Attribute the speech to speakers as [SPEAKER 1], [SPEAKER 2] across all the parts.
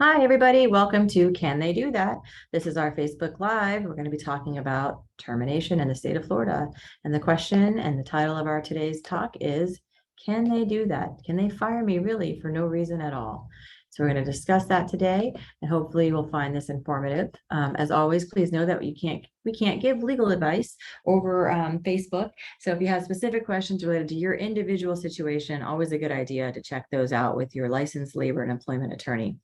[SPEAKER 1] Hi, everybody. Welcome to Can They Do That? This is our Facebook Live. We're going to be talking about termination in the state of Florida. And the question and the title of our today's talk is, can they do that? Can they fire me really for no reason at all? So we're going to discuss that today, and hopefully you'll find this informative. As always, please know that we can't give legal advice over Facebook. So if you have specific questions related to your individual situation, always a good idea to check those out with your licensed labor and employment attorney.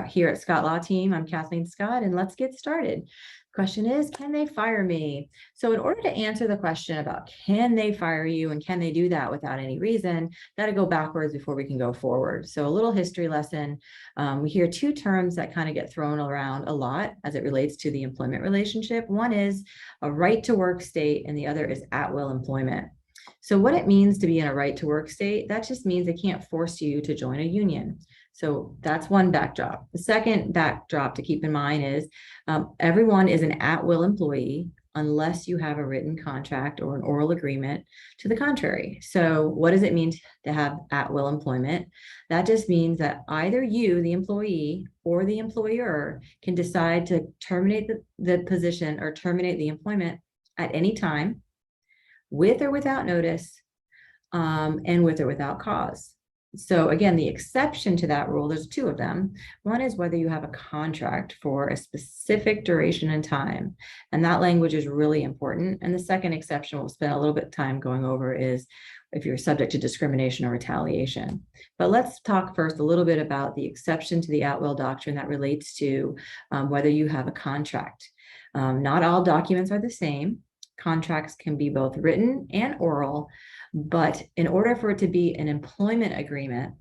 [SPEAKER 1] Here at Scott Law Team, I'm Kathleen Scott, and let's get started. Question is, can they fire me? So in order to answer the question about can they fire you and can they do that without any reason, got to go backwards before we can go forward. So a little history lesson. We hear two terms that kind of get thrown around a lot as it relates to the employment relationship. One is a right to work state, and the other is at-will employment. So what it means to be in a right to work state, that just means they can't force you to join a union. So that's one backdrop. The second backdrop to keep in mind is everyone is an at-will employee unless you have a written contract or an oral agreement to the contrary. So what does it mean to have at-will employment? That just means that either you, the employee, or the employer can decide to terminate the position or terminate the employment at any time, with or without notice, and with or without cause. So again, the exception to that rule, there's two of them. One is whether you have a contract for a specific duration and time. And that language is really important. And the second exception we'll spend a little bit of time going over is if you're subject to discrimination or retaliation. But let's talk first a little bit about the exception to the at-will doctrine that relates to whether you have a contract. Not all documents are the same. Contracts can be both written and oral, but in order for it to be an employment agreement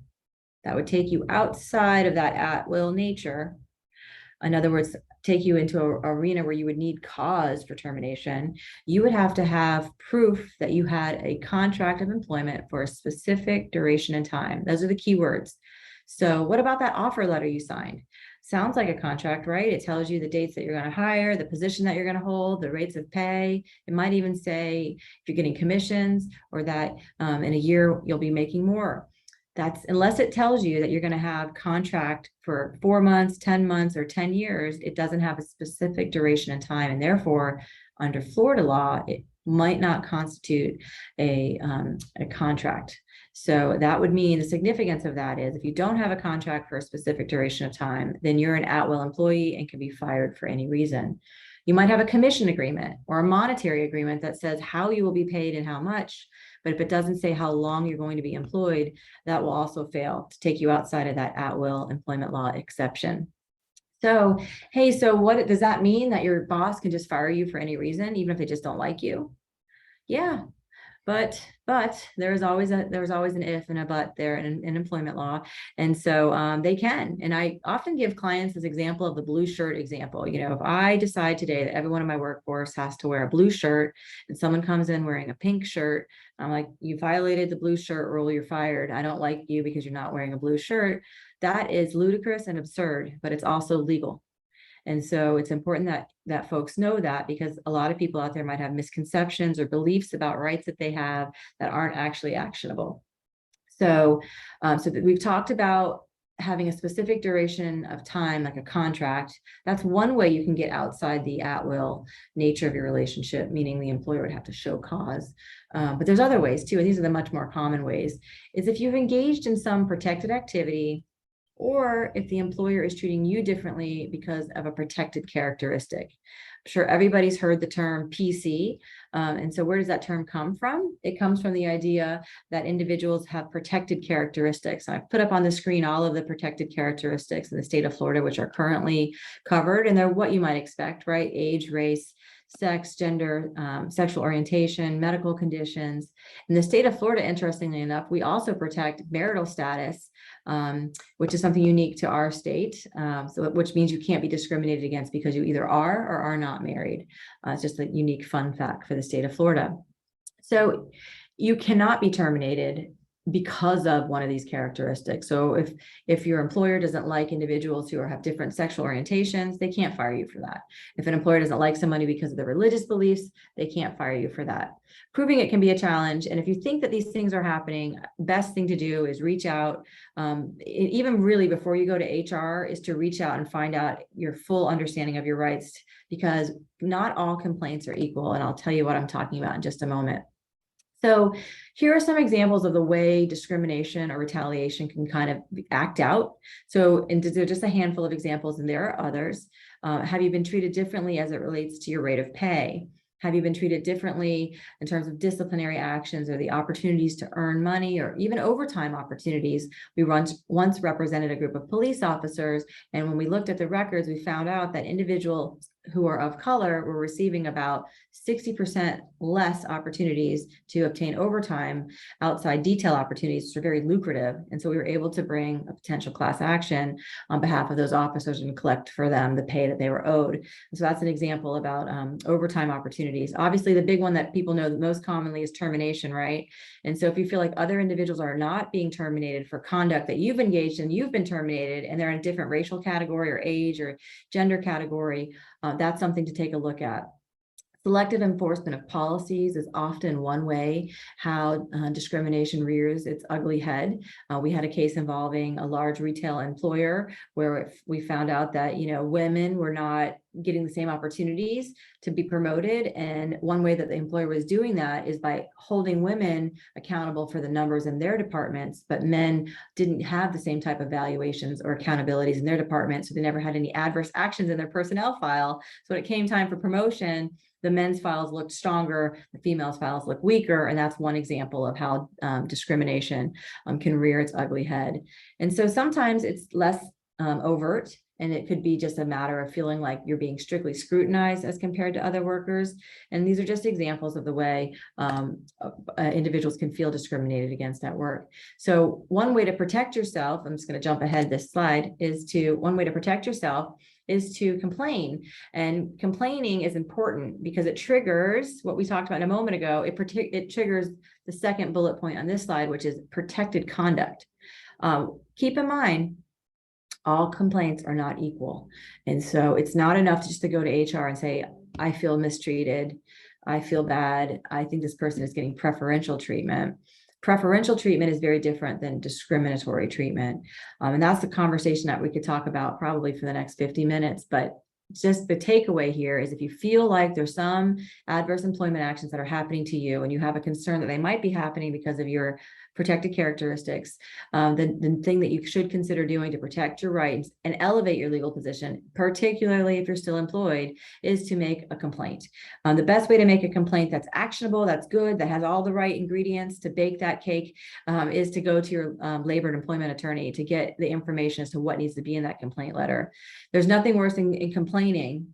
[SPEAKER 1] that would take you outside of that at-will nature, in other words, take you into an arena where you would need cause for termination, you would have to have proof that you had a contract of employment for a specific duration and time. Those are the key words. So what about that offer letter you signed? Sounds like a contract, right? It tells you the dates that you're going to hire, the position that you're going to hold, the rates of pay. It might even say if you're getting commissions or that in a year you'll be making more. That's unless it tells you that you're going to have contract for 4 months, 10 months, or 10 years, it doesn't have a specific duration and time. And therefore, under Florida law, it might not constitute a contract. So that would mean the significance of that is if you don't have a contract for a specific duration of time, then you're an at-will employee and can be fired for any reason. You might have a commission agreement or a monetary agreement that says how you will be paid and how much, but if it doesn't say how long you're going to be employed, that will also fail to take you outside of that at-will employment law exception. So, hey, so what does that mean that your boss can just fire you for any reason, even if they just don't like you? Yeah, but there's always an if and a but there in employment law. And so they can. And I often give clients this example of the blue shirt example. You know, if I decide today that everyone in my workforce has to wear a blue shirt and someone comes in wearing a pink shirt, I'm like, you violated the blue shirt rule, you're fired. I don't like you because you're not wearing a blue shirt. That is ludicrous and absurd, but it's also legal. And so it's important that folks know that, because a lot of people out there might have misconceptions or beliefs about rights that they have that aren't actually actionable. So, so that we've talked about having a specific duration of time, like a contract. That's one way you can get outside the at-will nature of your relationship, meaning the employer would have to show cause. But there's other ways too, and these are the much more common ways, is if you've engaged in some protected activity, or if the employer is treating you differently because of a protected characteristic. I'm sure everybody's heard the term PC. And so where does that term come from? It comes from the idea that individuals have protected characteristics. I've put up on the screen all of the protected characteristics in the state of Florida, which are currently covered. And they're what you might expect, right? Age, race, sex, gender, sexual orientation, medical conditions. In the state of Florida, interestingly enough, we also protect marital status, which is something unique to our state, which means you can't be discriminated against because you either are or are not married. It's just a unique fun fact for the state of Florida. So you cannot be terminated because of one of these characteristics. So if your employer doesn't like individuals who have different sexual orientations, they can't fire you for that. If an employer doesn't like somebody because of their religious beliefs, they can't fire you for that. Proving it can be a challenge. And if you think that these things are happening, best thing to do is reach out. Even really before you go to HR is to reach out and find out your full understanding of your rights, because not all complaints are equal. And I'll tell you what I'm talking about in just a moment. So here are some examples of the way discrimination or retaliation can kind of act out. So, and there are just a handful of examples, and there are others. Have you been treated differently as it relates to your rate of pay? Have you been treated differently in terms of disciplinary actions or the opportunities to earn money or even overtime opportunities? We once represented a group of police officers, and when we looked at the records, we found out that individuals who are of color were receiving about 60% less opportunities to obtain overtime outside detail opportunities, which are very lucrative. And so we were able to bring a potential class action on behalf of those officers and collect for them the pay that they were owed. And so that's an example about overtime opportunities. Obviously, the big one that people know most commonly is termination, right? And so if you feel like other individuals are not being terminated for conduct that you've engaged in, you've been terminated, and they're in a different racial category or age or gender category, that's something to take a look at. Selective enforcement of policies is often one way how discrimination rears its ugly head. We had a case involving a large retail employer where we found out that, women were not getting the same opportunities to be promoted. And one way that the employer was doing that is by holding women accountable for the numbers in their departments, but men didn't have the same type of valuations or accountabilities in their department. So they never had any adverse actions in their personnel file. So when it came time for promotion, the men's files looked stronger, the females' files looked weaker. And that's one example of how discrimination can rear its ugly head. And so sometimes it's less overt, and it could be just a matter of feeling like you're being strictly scrutinized as compared to other workers. And these are just examples of the way individuals can feel discriminated against at work. So one way to protect yourself, I'm just going to jump ahead this slide, one way to protect yourself is to complain. And complaining is important because it triggers what we talked about a moment ago. It triggers the second bullet point on this slide, which is protected conduct. Keep in mind, all complaints are not equal. And so it's not enough just to go to HR and say, I feel mistreated, I feel bad, I think this person is getting preferential treatment. Preferential treatment is very different than discriminatory treatment. And that's the conversation that we could talk about probably for the next 50 minutes. But just the takeaway here is if you feel like there's some adverse employment actions that are happening to you and you have a concern that they might be happening because of your protected characteristics, the thing that you should consider doing to protect your rights and elevate your legal position, particularly if you're still employed, is to make a complaint. The best way to make a complaint that's actionable, that's good, that has all the right ingredients to bake that cake, is to go to your labor and employment attorney to get the information as to what needs to be in that complaint letter. There's nothing worse in complaining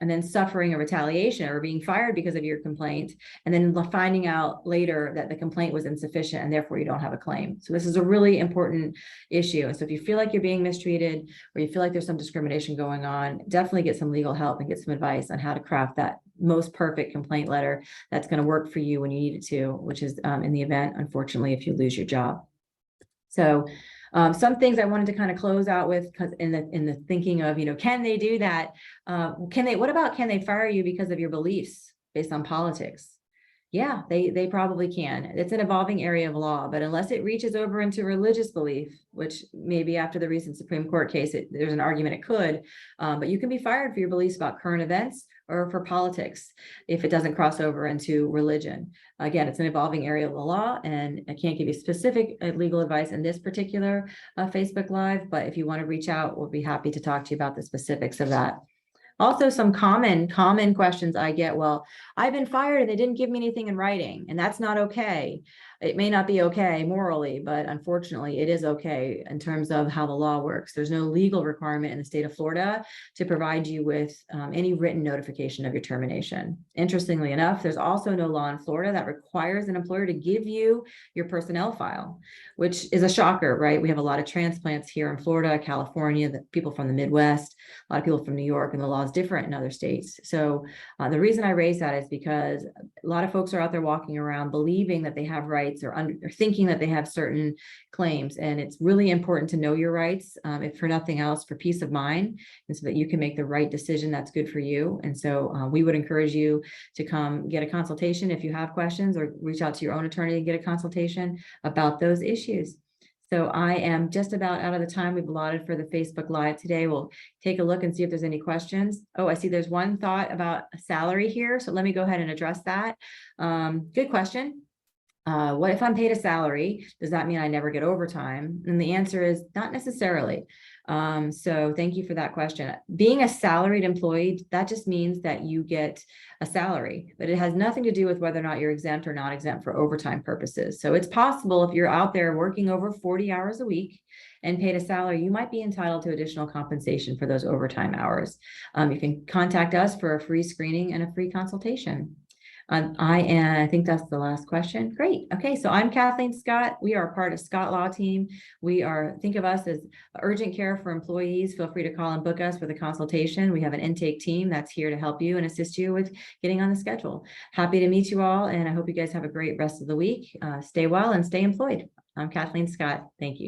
[SPEAKER 1] and then suffering a retaliation or being fired because of your complaint, and then finding out later that the complaint was insufficient and therefore you don't have a claim. So this is a really important issue. And so if you feel like you're being mistreated or you feel like there's some discrimination going on, definitely get some legal help and get some advice on how to craft that most perfect complaint letter that's going to work for you when you need it to, which is in the event, unfortunately, if you lose your job. So some things I wanted to kind of close out with, because in the thinking of, can they do that? What about, can they fire you because of your beliefs based on politics? Yeah, they probably can. It's an evolving area of law, but unless it reaches over into religious belief, which maybe after the recent Supreme Court case, there's an argument it could, but you can be fired for your beliefs about current events or for politics if it doesn't cross over into religion. Again, it's an evolving area of the law, and I can't give you specific legal advice in this particular Facebook Live, but if you want to reach out, we'll be happy to talk to you about the specifics of that. Also, some common questions I get, well, I've been fired and they didn't give me anything in writing, and that's not okay. It may not be okay morally, but unfortunately it is okay in terms of how the law works. There's no legal requirement in the state of Florida to provide you with any written notification of your termination. Interestingly enough, there's also no law in Florida that requires an employer to give you your personnel file, which is a shocker, right? We have a lot of transplants here in Florida, California, the people from the Midwest, a lot of people from New York, and the law is different in other states. So the reason I raise that is because a lot of folks are out there walking around believing that they have rights rights or thinking that they have certain claims. And it's really important to know your rights, if for nothing else, for peace of mind, and so that you can make the right decision that's good for you. And so we would encourage you to come get a consultation if you have questions, or reach out to your own attorney and get a consultation about those issues. So I am just about out of the time we've allotted for the Facebook Live today. We'll take a look and see if there's any questions. Oh, I see there's one thought about salary here. So let me go ahead and address that. Good question. What if I'm paid a salary? Does that mean I never get overtime? And the answer is not necessarily. So thank you for that question. Being a salaried employee, that just means that you get a salary, but it has nothing to do with whether or not you're exempt or not exempt for overtime purposes. So it's possible if you're out there working over 40 hours a week and paid a salary, you might be entitled to additional compensation for those overtime hours. You can contact us for a free screening and a free consultation. I think that's the last question. Great. Okay, so I'm Cathleen Scott. We are part of Scott Law Team. Think of us as urgent care for employees. Feel free to call and book us for the consultation. We have an intake team that's here to help you and assist you with getting on the schedule. Happy to meet you all, and I hope you guys have a great rest of the week. Stay well and stay employed. I'm Cathleen Scott. Thank you.